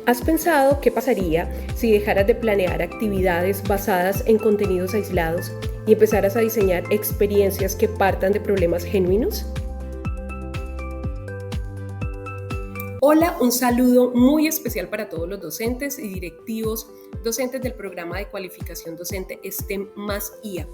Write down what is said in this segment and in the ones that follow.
¿Has pensado qué pasaría si dejaras de planear actividades basadas en contenidos aislados y empezaras a diseñar experiencias que partan de problemas genuinos? Hola, un saludo muy especial para todos los docentes y directivos docentes del programa de cualificación docente STEM más IA,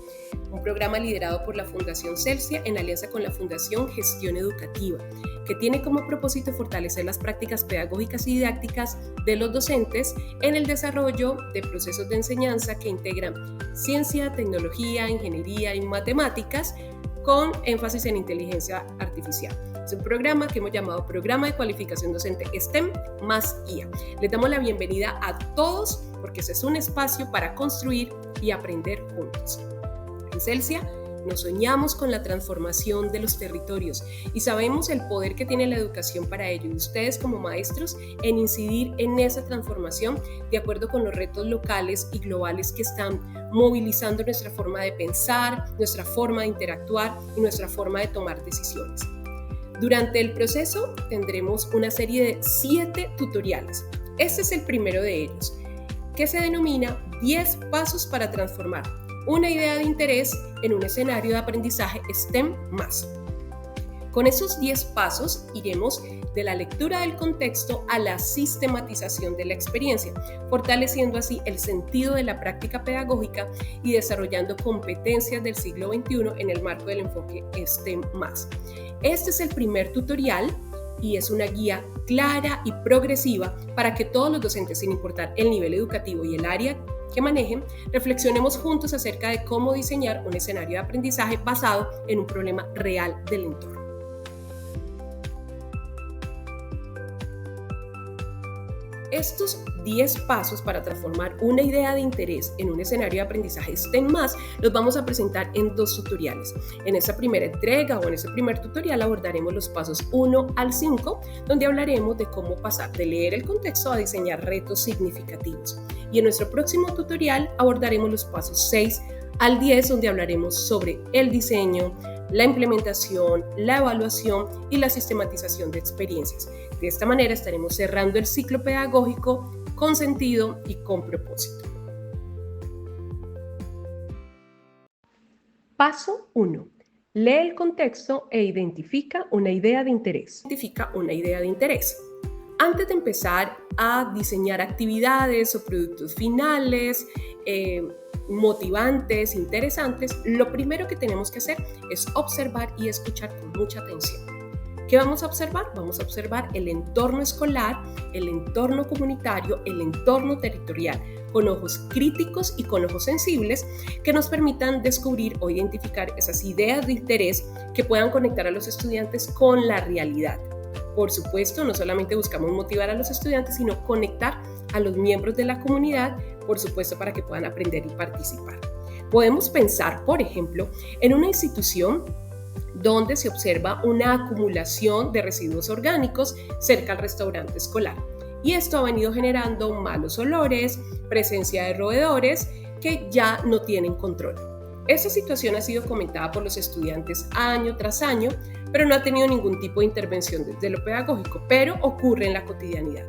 un programa liderado por la Fundación Celsia en alianza con la Fundación Gestión Educativa, que tiene como propósito fortalecer las prácticas pedagógicas y didácticas de los docentes en el desarrollo de procesos de enseñanza que integran ciencia, tecnología, ingeniería y matemáticas con énfasis en inteligencia artificial. Es un programa que hemos llamado Programa de Cualificación Docente STEM más IA. Les damos la bienvenida a todos porque ese es un espacio para construir y aprender juntos. En Celsia nos soñamos con la transformación de los territorios y sabemos el poder que tiene la educación para ello y ustedes como maestros en incidir en esa transformación de acuerdo con los retos locales y globales que están movilizando nuestra forma de pensar, nuestra forma de interactuar y nuestra forma de tomar decisiones. Durante el proceso tendremos una serie de 7 tutoriales. Este es el primero de ellos, que se denomina 10 pasos para transformar una idea de interés en un escenario de aprendizaje STEM más. Con esos 10 pasos iremos de la lectura del contexto a la sistematización de la experiencia, fortaleciendo así el sentido de la práctica pedagógica y desarrollando competencias del siglo XXI en el marco del enfoque STEM+. Este es el primer tutorial y es una guía clara y progresiva para que todos los docentes, sin importar el nivel educativo y el área que manejen, reflexionemos juntos acerca de cómo diseñar un escenario de aprendizaje basado en un problema real del entorno. Estos 10 pasos para transformar una idea de interés en un escenario de aprendizaje STEM+, los vamos a presentar en 2 tutoriales. En esta primera entrega o en este primer tutorial abordaremos los pasos 1 al 5, donde hablaremos de cómo pasar de leer el contexto a diseñar retos significativos. Y en nuestro próximo tutorial abordaremos los pasos 6 al 10, donde hablaremos sobre el diseño, la implementación, la evaluación y la sistematización de experiencias. De esta manera estaremos cerrando el ciclo pedagógico con sentido y con propósito. Paso 1. Lee el contexto e identifica una idea de interés. Antes de empezar a diseñar actividades o productos finales, motivantes, interesantes, lo primero que tenemos que hacer es observar y escuchar con mucha atención. ¿Qué vamos a observar? Vamos a observar el entorno escolar, el entorno comunitario, el entorno territorial, con ojos críticos y con ojos sensibles que nos permitan descubrir o identificar esas ideas de interés que puedan conectar a los estudiantes con la realidad. Por supuesto, no solamente buscamos motivar a los estudiantes, sino conectar a los miembros de la comunidad, por supuesto, para que puedan aprender y participar. Podemos pensar, por ejemplo, en una institución donde se observa una acumulación de residuos orgánicos cerca al restaurante escolar. Y esto ha venido generando malos olores, presencia de roedores que ya no tienen control. Esta situación ha sido comentada por los estudiantes año tras año, pero no ha tenido ningún tipo de intervención desde lo pedagógico, pero ocurre en la cotidianidad.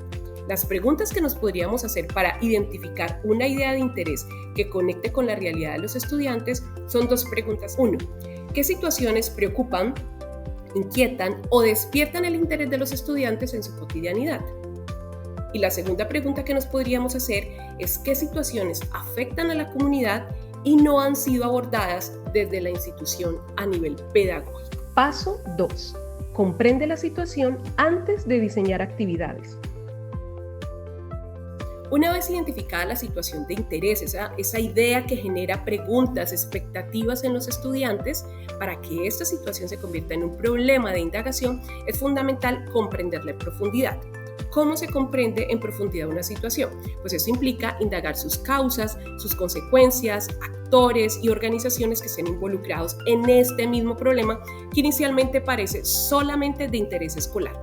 Las preguntas que nos podríamos hacer para identificar una idea de interés que conecte con la realidad de los estudiantes son 2 preguntas. 1. ¿Qué situaciones preocupan, inquietan o despiertan el interés de los estudiantes en su cotidianidad? Y la segunda pregunta que nos podríamos hacer es ¿qué situaciones afectan a la comunidad y no han sido abordadas desde la institución a nivel pedagógico? Paso 2. Comprende la situación antes de diseñar actividades. Una vez identificada la situación de interés, esa idea que genera preguntas, expectativas en los estudiantes, para que esta situación se convierta en un problema de indagación, es fundamental comprenderla en profundidad. ¿Cómo se comprende en profundidad una situación? Pues eso implica indagar sus causas, sus consecuencias, actores y organizaciones que estén involucrados en este mismo problema que inicialmente parece solamente de interés escolar.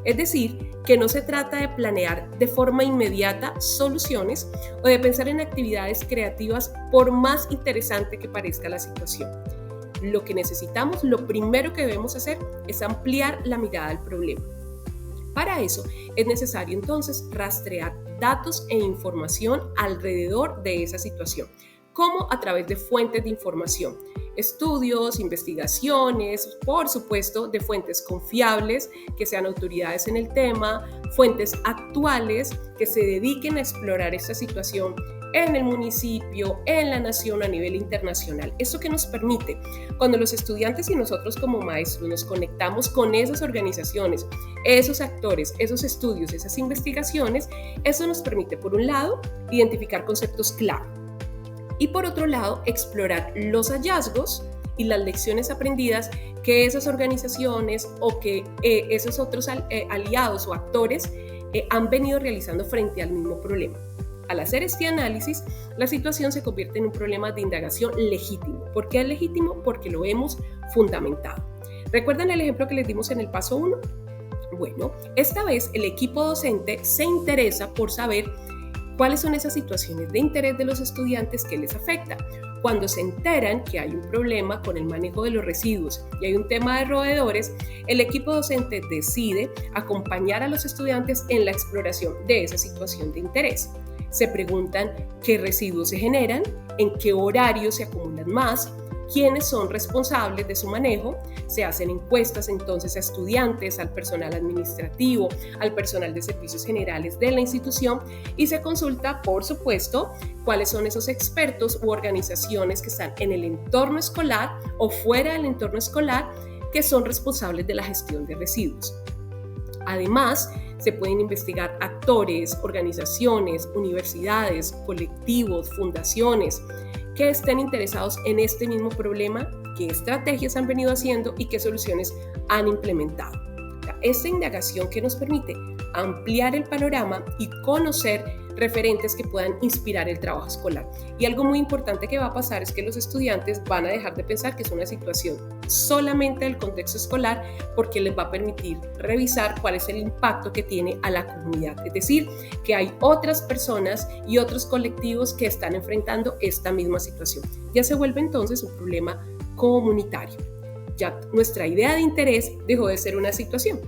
Es decir, que no se trata de planear de forma inmediata soluciones o de pensar en actividades creativas por más interesante que parezca la situación. Lo que necesitamos, lo primero que debemos hacer es ampliar la mirada del problema. Para eso es necesario entonces rastrear datos e información alrededor de esa situación. ¿Cómo? A través de fuentes de información, estudios, investigaciones, por supuesto, de fuentes confiables, que sean autoridades en el tema, fuentes actuales que se dediquen a explorar esta situación en el municipio, en la nación, a nivel internacional. ¿Esto qué nos permite? Cuando los estudiantes y nosotros como maestros nos conectamos con esas organizaciones, esos actores, esos estudios, esas investigaciones, eso nos permite, por un lado, identificar conceptos clave y, por otro lado, explorar los hallazgos y las lecciones aprendidas que esas organizaciones o que esos otros aliados o actores han venido realizando frente al mismo problema. Al hacer este análisis, la situación se convierte en un problema de indagación legítimo. ¿Por qué es legítimo? Porque lo hemos fundamentado. ¿Recuerdan el ejemplo que les dimos en el paso 1? Bueno, esta vez el equipo docente se interesa por saber cuáles son esas situaciones de interés de los estudiantes que les afecta. Cuando se enteran que hay un problema con el manejo de los residuos y hay un tema de roedores, el equipo docente decide acompañar a los estudiantes en la exploración de esa situación de interés. Se preguntan qué residuos se generan, en qué horario se acumulan más, quiénes son responsables de su manejo. Se hacen encuestas entonces a estudiantes, al personal administrativo, al personal de servicios generales de la institución y se consulta, por supuesto, cuáles son esos expertos u organizaciones que están en el entorno escolar o fuera del entorno escolar que son responsables de la gestión de residuos. Además, se pueden investigar actores, organizaciones, universidades, colectivos, fundaciones que estén interesados en este mismo problema, qué estrategias han venido haciendo y qué soluciones han implementado. Esta indagación que nos permite ampliar el panorama y conocer referentes que puedan inspirar el trabajo escolar. Y algo muy importante que va a pasar es que los estudiantes van a dejar de pensar que es una situación solamente del contexto escolar, porque les va a permitir revisar cuál es el impacto que tiene a la comunidad. Es decir, que hay otras personas y otros colectivos que están enfrentando esta misma situación. Ya se vuelve entonces un problema comunitario. Ya nuestra idea de interés dejó de ser una situación.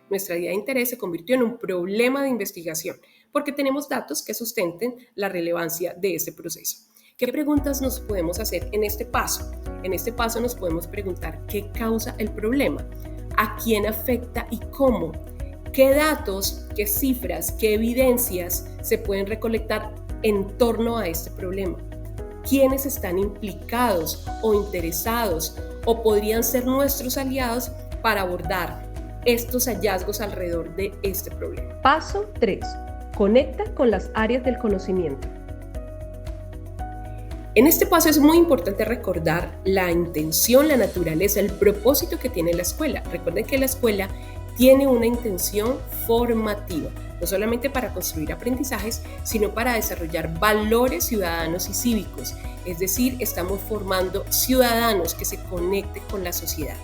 Nuestra idea de interés se convirtió en un problema de investigación, porque tenemos datos que sustenten la relevancia de este proceso. ¿Qué preguntas nos podemos hacer en este paso? En este paso nos podemos preguntar qué causa el problema, a quién afecta y cómo, qué datos, qué cifras, qué evidencias se pueden recolectar en torno a este problema, quiénes están implicados o interesados o podrían ser nuestros aliados para abordar estos hallazgos alrededor de este problema. Paso 3. Conecta con las áreas del conocimiento. En este paso es muy importante recordar la intención, la naturaleza, el propósito que tiene la escuela. Recuerden que la escuela tiene una intención formativa, no solamente para construir aprendizajes, sino para desarrollar valores ciudadanos y cívicos. Es decir, estamos formando ciudadanos que se conecten con la sociedad.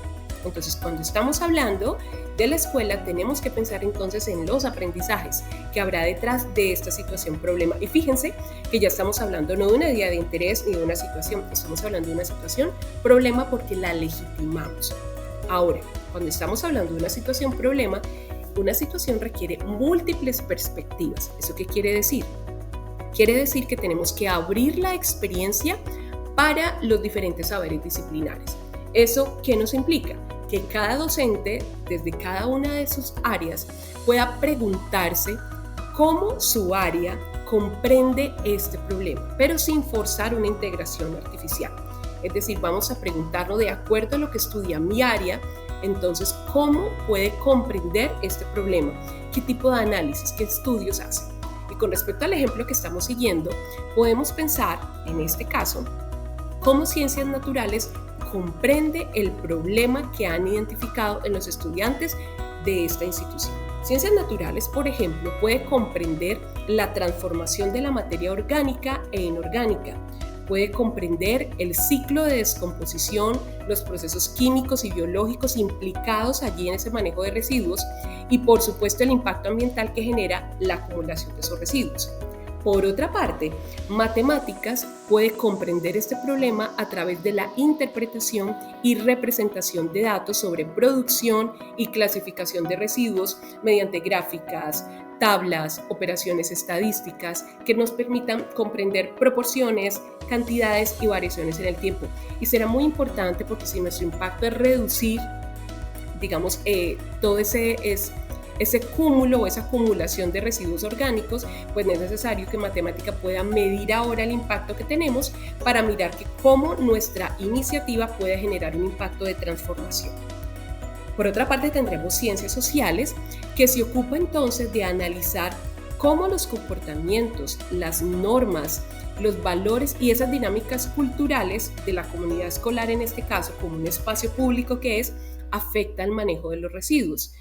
Entonces, cuando estamos hablando de la escuela, tenemos que pensar entonces en los aprendizajes que habrá detrás de esta situación problema. Y fíjense que ya estamos hablando no de una idea de interés ni de una situación, estamos hablando de una situación problema porque la legitimamos. Ahora, cuando estamos hablando de una situación problema, una situación requiere múltiples perspectivas. ¿Eso qué quiere decir? Quiere decir que tenemos que abrir la experiencia para los diferentes saberes disciplinares. ¿Eso qué nos implica? Que cada docente, desde cada una de sus áreas, pueda preguntarse cómo su área comprende este problema, pero sin forzar una integración artificial. Es decir, vamos a preguntarnos de acuerdo a lo que estudia mi área, entonces, ¿cómo puede comprender este problema? ¿Qué tipo de análisis, qué estudios hace? Y con respecto al ejemplo que estamos siguiendo, podemos pensar, en este caso, cómo ciencias naturales comprende el problema que han identificado en los estudiantes de esta institución. Ciencias naturales, por ejemplo, puede comprender la transformación de la materia orgánica e inorgánica, puede comprender el ciclo de descomposición, los procesos químicos y biológicos implicados allí en ese manejo de residuos y, por supuesto, el impacto ambiental que genera la acumulación de esos residuos. Por otra parte, matemáticas puede comprender este problema a través de la interpretación y representación de datos sobre producción y clasificación de residuos mediante gráficas, tablas, operaciones estadísticas que nos permitan comprender proporciones, cantidades y variaciones en el tiempo. Y será muy importante porque si nuestro impacto es reducir, digamos, todo ese cúmulo o esa acumulación de residuos orgánicos, pues es necesario que matemática pueda medir ahora el impacto que tenemos para mirar cómo nuestra iniciativa puede generar un impacto de transformación. Por otra parte, tendremos ciencias sociales, que se ocupa entonces de analizar cómo los comportamientos, las normas, los valores y esas dinámicas culturales de la comunidad escolar, en este caso como un espacio público que es, afecta el manejo de los residuos.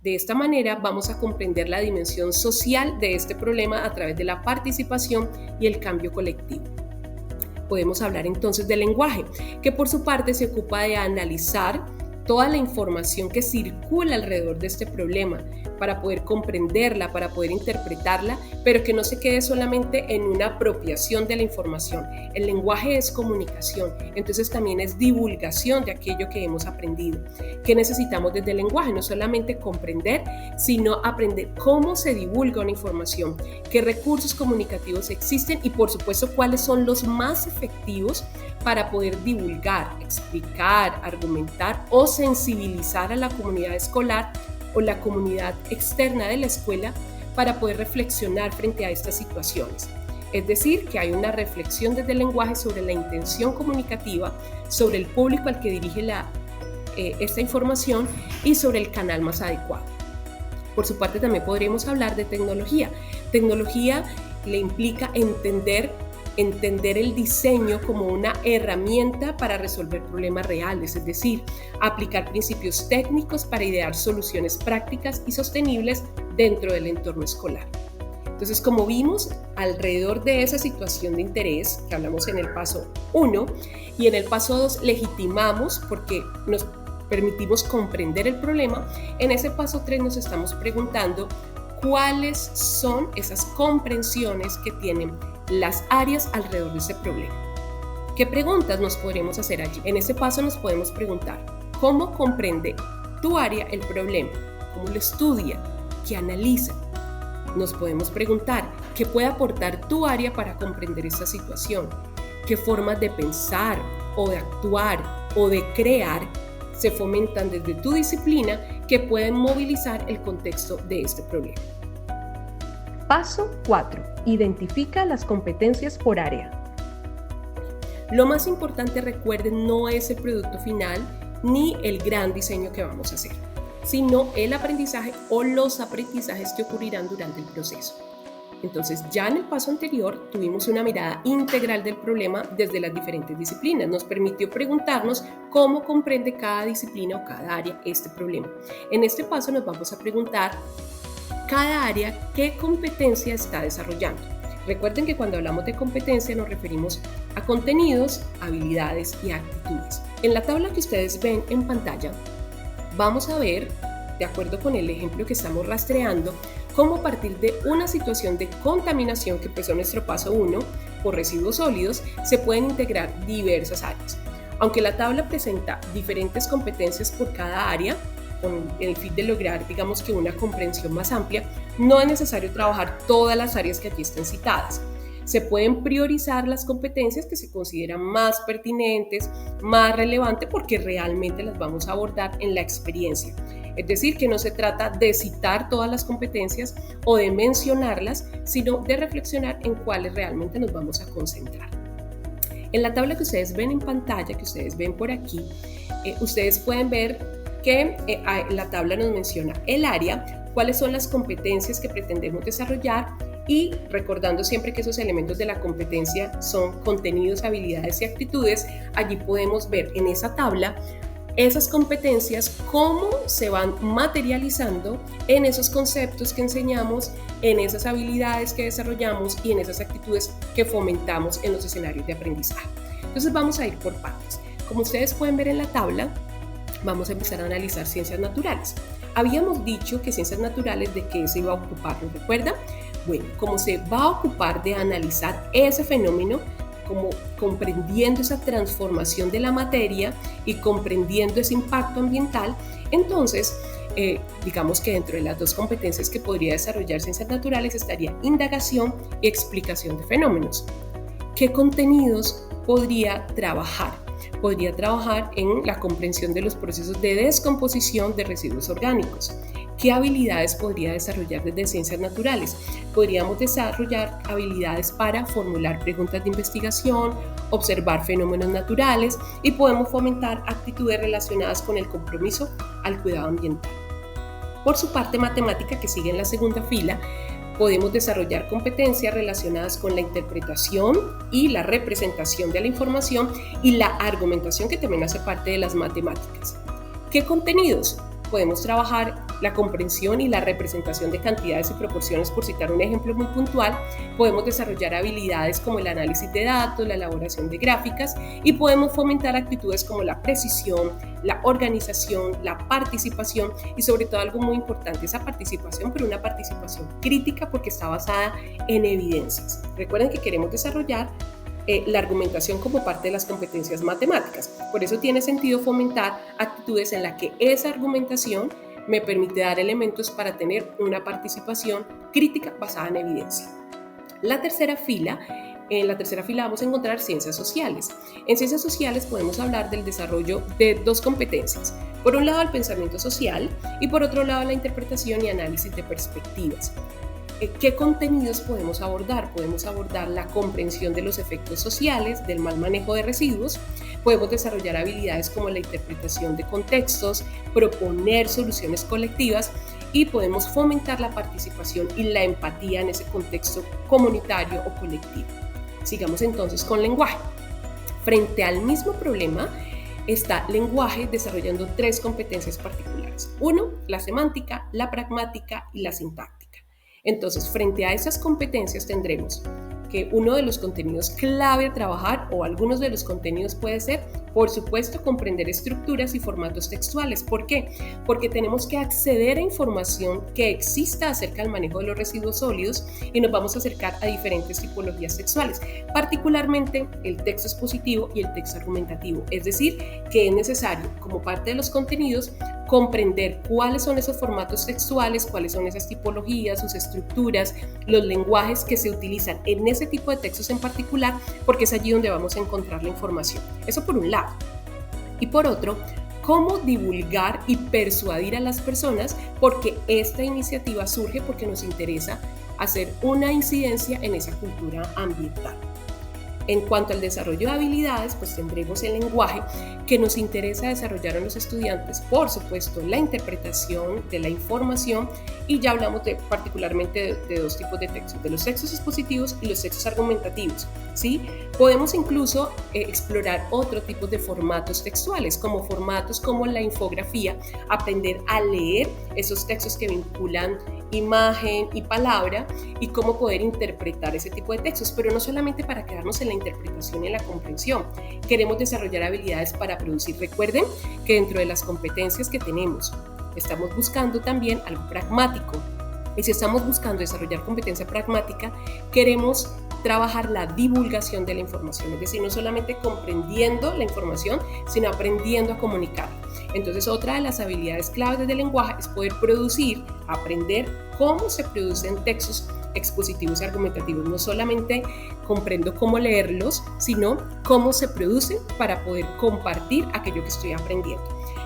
De esta manera vamos a comprender la dimensión social de este problema a través de la participación y el cambio colectivo. Podemos hablar entonces del lenguaje, que por su parte se ocupa de analizar toda la información que circula alrededor de este problema para poder comprenderla, para poder interpretarla, pero que no se quede solamente en una apropiación de la información. El lenguaje es comunicación, entonces también es divulgación de aquello que hemos aprendido. ¿Qué necesitamos desde el lenguaje? No solamente comprender, sino aprender cómo se divulga una información, qué recursos comunicativos existen y por supuesto cuáles son los más efectivos para poder divulgar, explicar, argumentar o sensibilizar a la comunidad escolar o la comunidad externa de la escuela para poder reflexionar frente a estas situaciones. Es decir, que hay una reflexión desde el lenguaje sobre la intención comunicativa, sobre el público al que dirige esta información y sobre el canal más adecuado. Por su parte, también podríamos hablar de tecnología. Tecnología le implica entender el diseño como una herramienta para resolver problemas reales, es decir, aplicar principios técnicos para idear soluciones prácticas y sostenibles dentro del entorno escolar. Entonces, como vimos, alrededor de esa situación de interés que hablamos en el paso 1 y en el paso 2 legitimamos porque nos permitimos comprender el problema, en ese paso 3 nos estamos preguntando cuáles son esas comprensiones que tienen las áreas alrededor de ese problema. ¿Qué preguntas nos podremos hacer allí? En ese paso nos podemos preguntar, ¿cómo comprende tu área el problema? ¿Cómo lo estudia? ¿Qué analiza? Nos podemos preguntar, ¿qué puede aportar tu área para comprender esta situación? ¿Qué formas de pensar o de actuar o de crear se fomentan desde tu disciplina que pueden movilizar el contexto de este problema? Paso 4. Identifica las competencias por área. Lo más importante, recuerden, no es el producto final ni el gran diseño que vamos a hacer, sino el aprendizaje o los aprendizajes que ocurrirán durante el proceso. Entonces, ya en el paso anterior tuvimos una mirada integral del problema desde las diferentes disciplinas. Nos permitió preguntarnos cómo comprende cada disciplina o cada área este problema. En este paso nos vamos a preguntar cada área qué competencia está desarrollando. Recuerden que cuando hablamos de competencia nos referimos a contenidos, habilidades y actitudes. En la tabla que ustedes ven en pantalla, vamos a ver, de acuerdo con el ejemplo que estamos rastreando, cómo a partir de una situación de contaminación que empezó en nuestro paso 1 por residuos sólidos, se pueden integrar diversas áreas. Aunque la tabla presenta diferentes competencias por cada área, con el fin de lograr, digamos que una comprensión más amplia, no es necesario trabajar todas las áreas que aquí estén citadas. Se pueden priorizar las competencias que se consideran más pertinentes, más relevantes, porque realmente las vamos a abordar en la experiencia. Es decir, que no se trata de citar todas las competencias o de mencionarlas, sino de reflexionar en cuáles realmente nos vamos a concentrar. En la tabla que ustedes ven en pantalla, que ustedes ven por aquí, ustedes pueden ver que la tabla nos menciona el área, cuáles son las competencias que pretendemos desarrollar y recordando siempre que esos elementos de la competencia son contenidos, habilidades y actitudes, allí podemos ver en esa tabla esas competencias, cómo se van materializando en esos conceptos que enseñamos, en esas habilidades que desarrollamos y en esas actitudes que fomentamos en los escenarios de aprendizaje. Entonces vamos a ir por partes. Como ustedes pueden ver en la tabla, vamos a empezar a analizar ciencias naturales. Habíamos dicho que ciencias naturales, ¿de qué se iba a ocupar? ¿Lo recuerdan? Bueno, como se va a ocupar de analizar ese fenómeno, como comprendiendo esa transformación de la materia y comprendiendo ese impacto ambiental, entonces digamos que dentro de las dos competencias que podría desarrollar ciencias naturales estaría indagación y explicación de fenómenos. ¿Qué contenidos podría trabajar? Podría trabajar en la comprensión de los procesos de descomposición de residuos orgánicos. ¿Qué habilidades podría desarrollar desde ciencias naturales? Podríamos desarrollar habilidades para formular preguntas de investigación, observar fenómenos naturales y podemos fomentar actitudes relacionadas con el compromiso al cuidado ambiental. Por su parte matemática, que sigue en la segunda fila, podemos desarrollar competencias relacionadas con la interpretación y la representación de la información y la argumentación, que también hace parte de las matemáticas. ¿Qué contenidos? Podemos trabajar la comprensión y la representación de cantidades y proporciones, por citar un ejemplo muy puntual. Podemos desarrollar habilidades como el análisis de datos, la elaboración de gráficas y podemos fomentar actitudes como la precisión, la organización, la participación y sobre todo algo muy importante, esa participación, pero una participación crítica porque está basada en evidencias. Recuerden que queremos desarrollar la argumentación como parte de las competencias matemáticas. Por eso tiene sentido fomentar actitudes en las que esa argumentación me permite dar elementos para tener una participación crítica basada en evidencia. En la tercera fila vamos a encontrar ciencias sociales. En ciencias sociales podemos hablar del desarrollo de dos competencias. Por un lado, el pensamiento social y por otro lado, la interpretación y análisis de perspectivas. ¿Qué contenidos podemos abordar? Podemos abordar la comprensión de los efectos sociales del mal manejo de residuos, podemos desarrollar habilidades como la interpretación de contextos, proponer soluciones colectivas y podemos fomentar la participación y la empatía en ese contexto comunitario o colectivo. Sigamos entonces con lenguaje. Frente al mismo problema, está lenguaje desarrollando tres competencias particulares. Uno, la semántica, la pragmática y la sintáctica. Entonces, frente a esas competencias tendremos que uno de los contenidos clave a trabajar o algunos de los contenidos puede ser, por supuesto, comprender estructuras y formatos textuales. ¿Por qué? Porque tenemos que acceder a información que exista acerca del manejo de los residuos sólidos y nos vamos a acercar a diferentes tipologías textuales, particularmente el texto expositivo y el texto argumentativo. Es decir, que es necesario, como parte de los contenidos, comprender cuáles son esos formatos textuales, cuáles son esas tipologías, sus estructuras, los lenguajes que se utilizan en ese tipo de textos en particular, porque es allí donde vamos a encontrar la información. Eso por un lado. Y por otro, cómo divulgar y persuadir a las personas, porque esta iniciativa surge porque nos interesa hacer una incidencia en esa cultura ambiental. En cuanto al desarrollo de habilidades, pues tendremos el lenguaje que nos interesa desarrollar a los estudiantes, por supuesto, la interpretación de la información y ya hablamos particularmente de dos tipos de textos, de los textos expositivos y los textos argumentativos, ¿sí? Podemos incluso explorar otro tipo de formatos textuales, como formatos como la infografía, aprender a leer esos textos que vinculan imagen y palabra y cómo poder interpretar ese tipo de textos, pero no solamente para quedarnos en la interpretación y en la comprensión. Queremos desarrollar habilidades para producir. Recuerden que dentro de las competencias que tenemos, estamos buscando también algo pragmático. Y si estamos buscando desarrollar competencia pragmática, queremos trabajar la divulgación de la información, es decir, no solamente comprendiendo la información, sino aprendiendo a comunicarla. Entonces, otra de las habilidades claves del lenguaje es poder producir, aprender cómo se producen textos expositivos y argumentativos. No solamente comprendo cómo leerlos, sino cómo se producen para poder compartir aquello que estoy aprendiendo.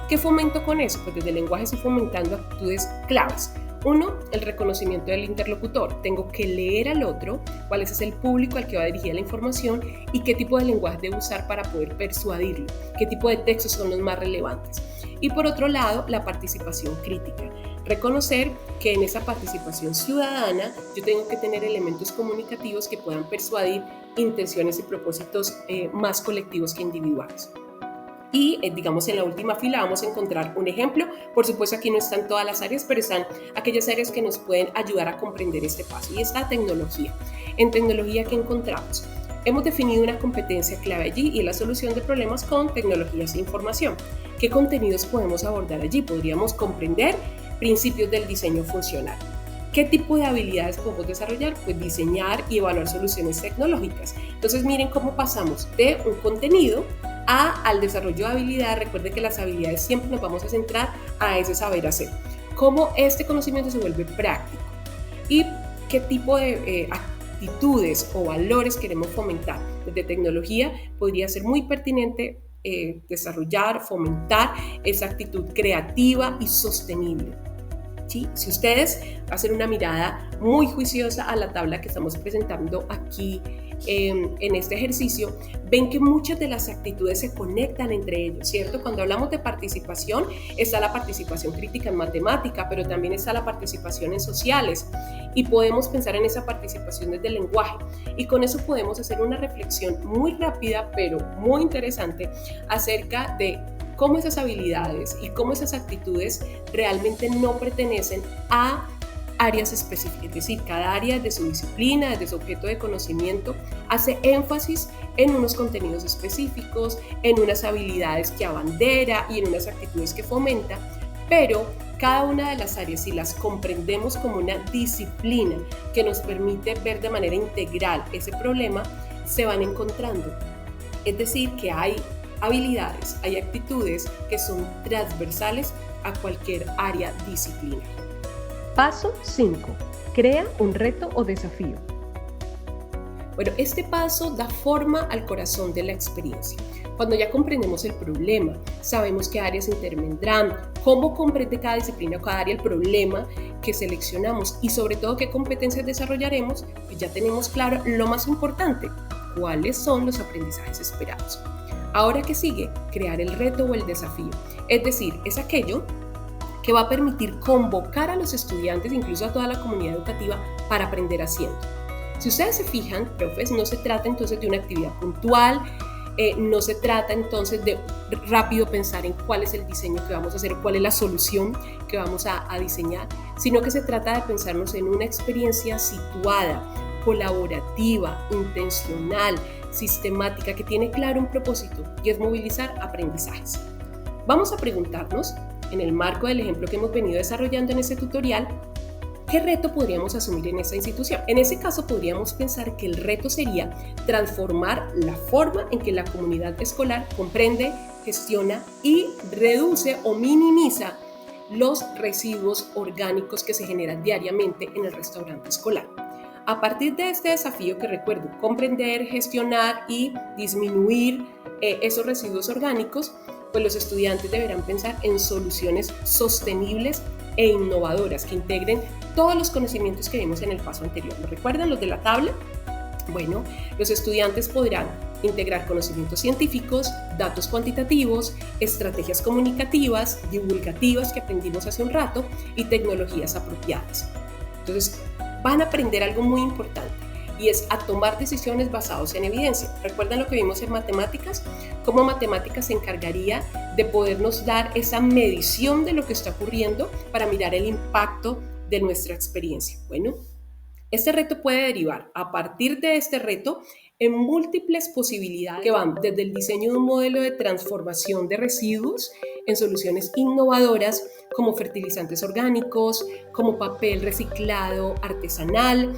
¿Qué fomento con eso? Pues desde el lenguaje estoy fomentando actitudes claves. Uno, el reconocimiento del interlocutor. Tengo que leer al otro, cuál es el público al que va dirigida la información y qué tipo de lenguaje debo usar para poder persuadirlo, qué tipo de textos son los más relevantes. Y por otro lado, la participación crítica. Reconocer que en esa participación ciudadana yo tengo que tener elementos comunicativos que puedan persuadir intenciones y propósitos más colectivos que individuales. Y digamos en la última fila vamos a encontrar un ejemplo. Por supuesto aquí no están todas las áreas, pero están aquellas áreas que nos pueden ayudar a comprender este paso. Y está tecnología. En tecnología, ¿qué encontramos? Hemos definido una competencia clave allí y la solución de problemas con tecnologías de información. ¿Qué contenidos podemos abordar allí? Podríamos comprender principios del diseño funcional. ¿Qué tipo de habilidades podemos desarrollar? Pues diseñar y evaluar soluciones tecnológicas. Entonces miren cómo pasamos de un contenido al desarrollo de habilidades. Recuerde que las habilidades siempre nos vamos a centrar a ese saber hacer. cómo este conocimiento se vuelve práctico y qué tipo de actitudes o valores queremos fomentar. Desde tecnología podría ser muy pertinente desarrollar, fomentar esa actitud creativa y sostenible. ¿Sí? Si ustedes hacen una mirada muy juiciosa a la tabla que estamos presentando aquí en este ejercicio, ven que muchas de las actitudes se conectan entre ellos, ¿cierto? Cuando hablamos de participación, está la participación crítica en matemática, pero también está la participación en sociales y podemos pensar en esa participación desde el lenguaje y con eso podemos hacer una reflexión muy rápida, pero muy interesante acerca de cómo esas habilidades y cómo esas actitudes realmente no pertenecen a áreas específicas, es decir, cada área de su disciplina, de su objeto de conocimiento, hace énfasis en unos contenidos específicos, en unas habilidades que abandera y en unas actitudes que fomenta, pero cada una de las áreas, si las comprendemos como una disciplina que nos permite ver de manera integral ese problema, se van encontrando. Es decir, que hay habilidades, hay actitudes que son transversales a cualquier área disciplinaria. Paso 5. Crea un reto o desafío. Bueno, este paso da forma al corazón de la experiencia. Cuando ya comprendemos el problema, sabemos qué áreas intervendrán, cómo comprende cada disciplina o cada área el problema que seleccionamos y sobre todo qué competencias desarrollaremos, pues ya tenemos claro lo más importante, cuáles son los aprendizajes esperados. Ahora, ¿qué sigue? Crear el reto o el desafío. Es decir, es aquello que va a permitir convocar a los estudiantes, incluso a toda la comunidad educativa, para aprender haciendo. Si ustedes se fijan, profes, no se trata entonces de una actividad puntual, no se trata entonces de rápido pensar en cuál es el diseño que vamos a hacer, cuál es la solución que vamos a diseñar, sino que se trata de pensarnos en una experiencia situada, colaborativa, intencional, sistemática, que tiene claro un propósito y es movilizar aprendizajes. Vamos a preguntarnos, en el marco del ejemplo que hemos venido desarrollando en este tutorial, ¿qué reto podríamos asumir en esta institución? En ese caso podríamos pensar que el reto sería transformar la forma en que la comunidad escolar comprende, gestiona y reduce o minimiza los residuos orgánicos que se generan diariamente en el restaurante escolar. A partir de este desafío que recuerdo, comprender, gestionar y disminuir esos residuos orgánicos, pues los estudiantes deberán pensar en soluciones sostenibles e innovadoras que integren todos los conocimientos que vimos en el paso anterior. ¿Lo recuerdan los de la tabla? Bueno, los estudiantes podrán integrar conocimientos científicos, datos cuantitativos, estrategias comunicativas, divulgativas que aprendimos hace un rato y tecnologías apropiadas. Entonces, van a aprender algo muy importante y es a tomar decisiones basadas en evidencia. ¿Recuerdan lo que vimos en matemáticas? Cómo matemáticas se encargaría de podernos dar esa medición de lo que está ocurriendo para mirar el impacto de nuestra experiencia. Bueno, este reto puede derivar a partir de este reto en múltiples posibilidades que van desde el diseño de un modelo de transformación de residuos en soluciones innovadoras como fertilizantes orgánicos, como papel reciclado artesanal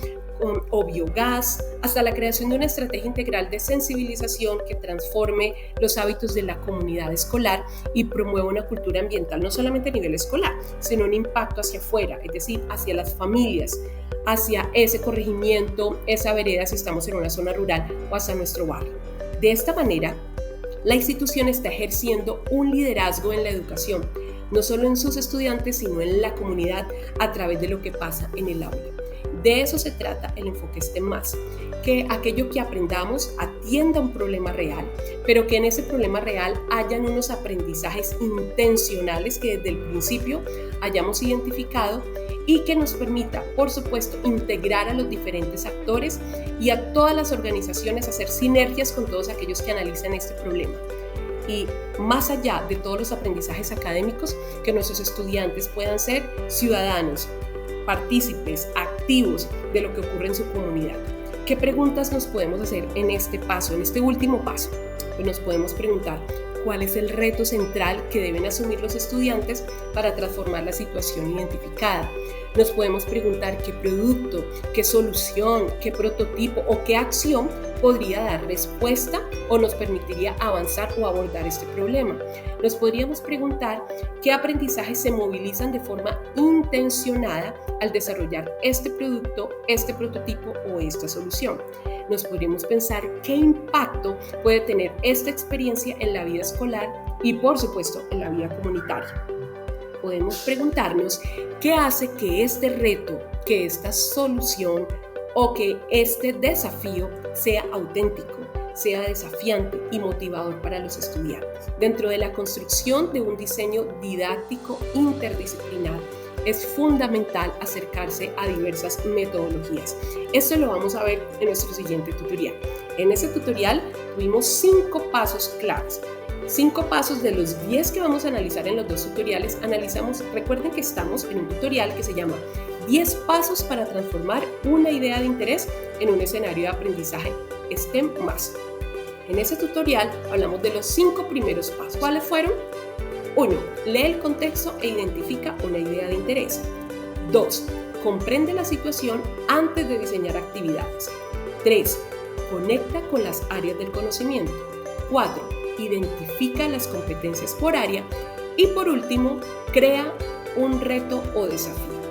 o biogás, hasta la creación de una estrategia integral de sensibilización que transforme los hábitos de la comunidad escolar y promueva una cultura ambiental no solamente a nivel escolar, sino un impacto hacia afuera, es decir, hacia las familias, hacia ese corregimiento, esa vereda si estamos en una zona rural o hacia nuestro barrio. De esta manera, la institución está ejerciendo un liderazgo en la educación, no solo en sus estudiantes, sino en la comunidad a través de lo que pasa en el aula. De eso se trata el enfoque STEM+, que aquello que aprendamos atienda a un problema real, pero que en ese problema real hayan unos aprendizajes intencionales que desde el principio hayamos identificado y que nos permita, por supuesto, integrar a los diferentes actores y a todas las organizaciones, hacer sinergias con todos aquellos que analizan este problema. Y más allá de todos los aprendizajes académicos, que nuestros estudiantes puedan ser ciudadanos, partícipes, activos de lo que ocurre en su comunidad. ¿Qué preguntas nos podemos hacer en este paso, en este último paso? Pues nos podemos preguntar cuál es el reto central que deben asumir los estudiantes para transformar la situación identificada. Nos podemos preguntar qué producto, qué solución, qué prototipo o qué acción podría dar respuesta o nos permitiría avanzar o abordar este problema. Nos podríamos preguntar qué aprendizajes se movilizan de forma intencionada al desarrollar este producto, este prototipo o esta solución. Nos podríamos pensar qué impacto puede tener esta experiencia en la vida escolar y, por supuesto, en la vida comunitaria. Podemos preguntarnos qué hace que este reto, que esta solución o que este desafío sea auténtico, sea desafiante y motivador para los estudiantes. Dentro de la construcción de un diseño didáctico interdisciplinar, es fundamental acercarse a diversas metodologías. Esto lo vamos a ver en nuestro siguiente tutorial. En ese tutorial tuvimos 5 pasos claves. 5 pasos de los 10 que vamos a analizar en los 2 tutoriales. Recuerden que estamos en un tutorial que se llama 10 pasos para transformar una idea de interés en un escenario de aprendizaje STEM+. En ese tutorial hablamos de los 5 primeros pasos. ¿Cuáles fueron? 1. Lee el contexto e identifica una idea de interés. 2. Comprende la situación antes de diseñar actividades. 3. Conecta con las áreas del conocimiento. 4. Identifica las competencias por área. Y por último, crea un reto o desafío.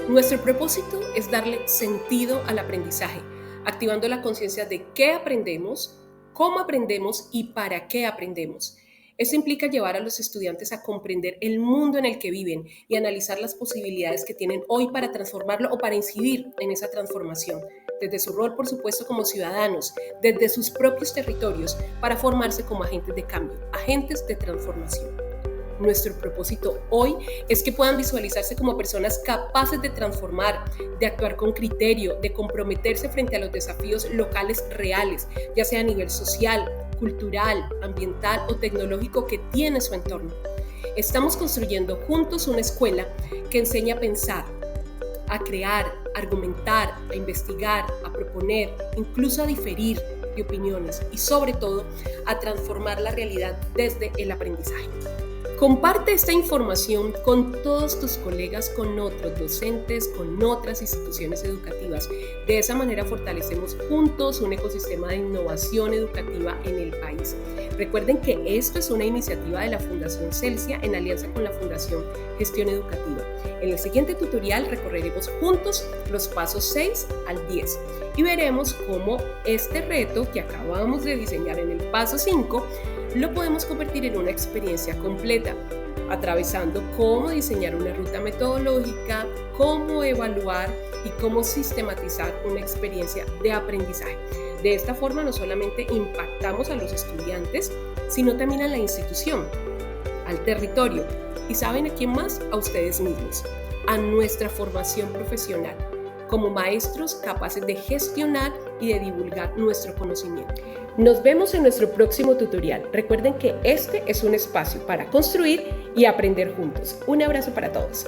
Nuestro propósito es darle sentido al aprendizaje, activando la conciencia de qué aprendemos, cómo aprendemos y para qué aprendemos. Esto implica llevar a los estudiantes a comprender el mundo en el que viven y analizar las posibilidades que tienen hoy para transformarlo o para incidir en esa transformación, desde su rol, por supuesto, como ciudadanos, desde sus propios territorios, para formarse como agentes de cambio, agentes de transformación. Nuestro propósito hoy es que puedan visualizarse como personas capaces de transformar, de actuar con criterio, de comprometerse frente a los desafíos locales reales, ya sea a nivel social, cultural, ambiental o tecnológico que tiene su entorno. Estamos construyendo juntos una escuela que enseña a pensar, a crear, a argumentar, a investigar, a proponer, incluso a diferir de opiniones y sobre todo a transformar la realidad desde el aprendizaje. Comparte esta información con todos tus colegas, con otros docentes, con otras instituciones educativas. De esa manera fortalecemos juntos un ecosistema de innovación educativa en el país. Recuerden que esto es una iniciativa de la Fundación Celsia en alianza con la Fundación Gestión Educativa. En el siguiente tutorial recorreremos juntos los pasos 6 al 10 y veremos cómo este reto que acabamos de diseñar en el paso 5 lo podemos convertir en una experiencia completa, atravesando cómo diseñar una ruta metodológica, cómo evaluar y cómo sistematizar una experiencia de aprendizaje. De esta forma no solamente impactamos a los estudiantes, sino también a la institución, al territorio y ¿saben a quién más? A ustedes mismos, a nuestra formación profesional, como maestros capaces de gestionar y de divulgar nuestro conocimiento. Nos vemos en nuestro próximo tutorial. Recuerden que este es un espacio para construir y aprender juntos. Un abrazo para todos.